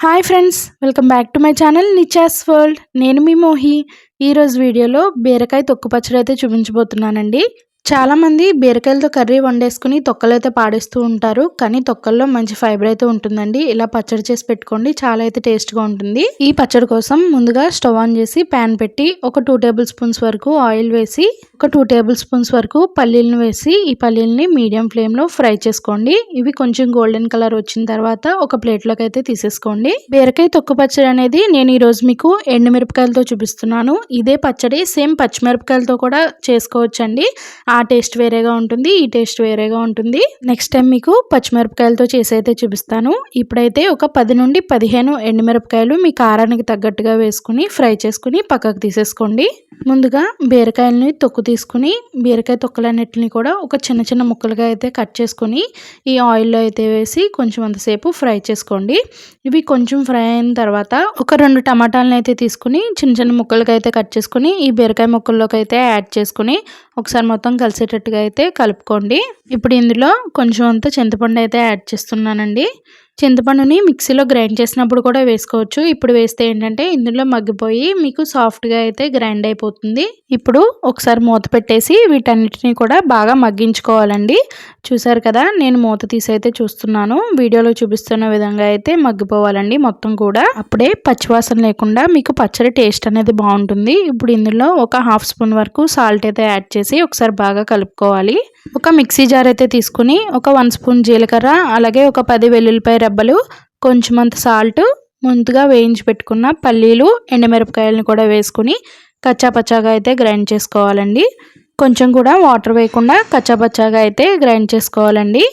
Hi friends, welcome back to my channel Nicha's world. నేను మీ మోహి. ఈరోజు వీడియోలో బీరకాయ తొక్కు పచ్చడి అయితే చూపించబోతున్నానండి. చాలామంది బీరకాయలతో కర్రీ వండేసుకుని తొక్కలైతే పాడేస్తూ ఉంటారు. కానీ తొక్కల్లో మంచి ఫైబర్ అయితే ఉంటుందండి. ఇలా పచ్చడి చేసి పెట్టుకోండి, చాలా అయితే టేస్ట్గా ఉంటుంది. ఈ పచ్చడి కోసం ముందుగా స్టవ్ ఆన్ చేసి ప్యాన్ పెట్టి ఒక 2 టేబుల్ స్పూన్స్ వరకు ఆయిల్ వేసి ఒక 2 టేబుల్ స్పూన్స్ వరకు పల్లీలను వేసి ఈ పల్లీలని మీడియం ఫ్లేమ్లో ఫ్రై చేసుకోండి. ఇవి కొంచెం గోల్డెన్ కలర్ వచ్చిన తర్వాత ఒక ప్లేట్లోకి అయితే తీసేసుకోండి. బీరకాయ తొక్కు పచ్చడి అనేది నేను ఈరోజు మీకు ఎండుమిరపకాయలతో చూపిస్తున్నాను. ఇదే పచ్చడి సేమ్ పచ్చిమిరపకాయలతో కూడా చేసుకోవచ్చండి. ఆ టేస్ట్ వేరేగా ఉంటుంది, ఈ టేస్ట్ వేరేగా ఉంటుంది. నెక్స్ట్ టైం మీకు పచ్చిమిరపకాయలతో చేసి అయితే చూపిస్తాను. ఇప్పుడైతే ఒక 10 నుండి 15 ఎండుమిరపకాయలు మీ కారానికి తగ్గట్టుగా వేసుకుని ఫ్రై చేసుకుని పక్కకు తీసేసుకోండి. ముందుగా బీరకాయలని తొక్కు తీసుకుని బీరకాయ తొక్కలన్నిటిని కూడా ఒక చిన్న చిన్న ముక్కలుగా అయితే కట్ చేసుకుని ఈ ఆయిల్లో అయితే వేసి కొంచెం అంతసేపు ఫ్రై చేసుకోండి. ఇవి కొంచెం ఫ్రై అయిన తర్వాత ఒక 2 టమాటాలను అయితే తీసుకుని చిన్న చిన్న ముక్కలుగా అయితే కట్ చేసుకుని ఈ బీరకాయ ముక్కల్లోకి అయితే యాడ్ చేసుకుని ఒకసారి మొత్తం కలిసేటట్టుగా అయితే కలుపుకోండి. ఇప్పుడు ఇందులో కొంచెం అంత చింతపండు అయితే యాడ్ చేస్తున్నానండి. చింతపండుని మిక్సీలో గ్రైండ్ చేసినప్పుడు కూడా వేసుకోవచ్చు. ఇప్పుడు వేస్తే ఏంటంటే ఇందులో మగ్గిపోయి మీకు సాఫ్ట్గా అయితే గ్రైండ్ అయిపోతుంది. ఇప్పుడు ఒకసారి మూత పెట్టేసి వీటన్నిటిని కూడా బాగా మగ్గించుకోవాలండి. చూసారు కదా, నేను మూత తీసి అయితే చూస్తున్నాను. వీడియోలో చూపిస్తున్న విధంగా అయితే మగ్గిపోవాలండి మొత్తం కూడా. అప్పుడే పచ్చివాసన లేకుండా మీకు పచ్చడి టేస్ట్ అనేది బాగుంటుంది. ఇప్పుడు ఇందులో ఒక 1/2 స్పూన్ వరకు సాల్ట్ అయితే యాడ్ చేసి ఒకసారి బాగా కలుపుకోవాలి. ఒక మిక్సీ జార్ అయితే తీసుకుని ఒక 1 స్పూన్ జీలకర్ర, అలాగే ఒక 10 వెల్లుల్లిపాయ రెబ్బలు, కొంచెం అంత సాల్ట్, ముందుగా వేయించి పెట్టుకున్న పల్లీలు, ఎండుమిరపకాయలను కూడా వేసుకుని కచ్చాపచ్చాగా అయితే గ్రైండ్ చేసుకోవాలండి. కొంచెం కూడా వాటర్ వేయకుండా కచ్చాపచ్చాగా అయితే గ్రైండ్ చేసుకోవాలండి.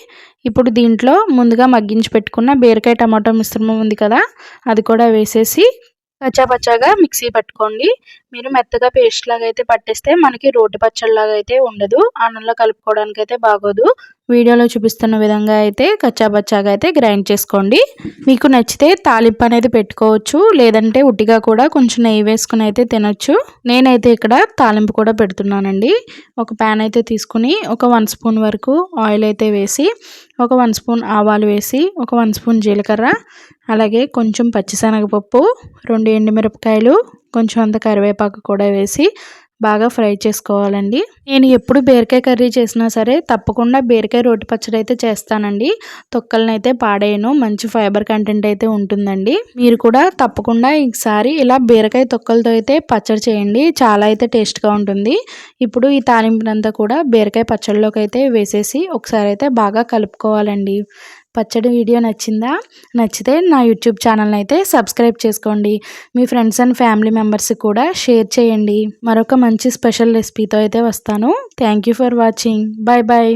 ఇప్పుడు దీంట్లో ముందుగా మగ్గించి పెట్టుకున్న బీరకాయ టమాటో మిశ్రమం ఉంది కదా, అది కూడా వేసేసి కచ్చాపచ్చాగా మిక్సీ పట్టుకోండి. మీరు మెత్తగా పేస్ట్ లాగా అయితే పట్టేస్తే మనకి రోటి పచ్చడిలాగా అయితే ఉండదు, అన్నంలో కలుపుకోవడానికి అయితే బాగోదు. వీడియోలో చూపిస్తున్న విధంగా అయితే కచ్చాపచ్చాగా అయితే గ్రైండ్ చేసుకోండి. మీకు నచ్చితే తాలింపు అనేది పెట్టుకోవచ్చు, లేదంటే ఉట్టిగా కూడా కొంచెం నెయ్యి వేసుకుని అయితే తినొచ్చు. నేనైతే ఇక్కడ తాలింపు కూడా పెడుతున్నానండి. ఒక ప్యాన్ అయితే తీసుకుని ఒక 1 స్పూన్ వరకు ఆయిల్ అయితే వేసి ఒక 1 స్పూన్ ఆవాలు వేసి ఒక 1 స్పూన్ జీలకర్ర, అలాగే కొంచెం పచ్చిశనగపప్పు, 2 ఎండుమిరపకాయలు, కొంచెం అంత కరివేపాకు కూడా వేసి బాగా ఫ్రై చేసుకోవాలండి. నేను ఎప్పుడు బీరకాయ కర్రీ చేసినా సరే తప్పకుండా బీరకాయ రోటి పచ్చడి అయితే చేస్తానండి. తొక్కలను అయితే పాడేయను, మంచి ఫైబర్ కంటెంట్ అయితే ఉంటుందండి. మీరు కూడా తప్పకుండా ఈసారి ఇలా బీరకాయ తొక్కలతో అయితే పచ్చడి చేయండి, చాలా అయితే టేస్ట్గా ఉంటుంది. ఇప్పుడు ఈ తాలింపునంతా కూడా బీరకాయ పచ్చడిలోకి అయితే వేసేసి ఒకసారి అయితే బాగా కలుపుకోవాలండి. పచ్చడి వీడియో నచ్చిందా? నచ్చితే నా యూట్యూబ్ ఛానల్ని అయితే సబ్స్క్రైబ్ చేసుకోండి. మీ ఫ్రెండ్స్ అండ్ ఫ్యామిలీ మెంబర్స్కి కూడా షేర్ చేయండి. మరొక మంచి స్పెషల్ రెసిపీతో అయితే వస్తాను. Thank you for watching. Bye bye.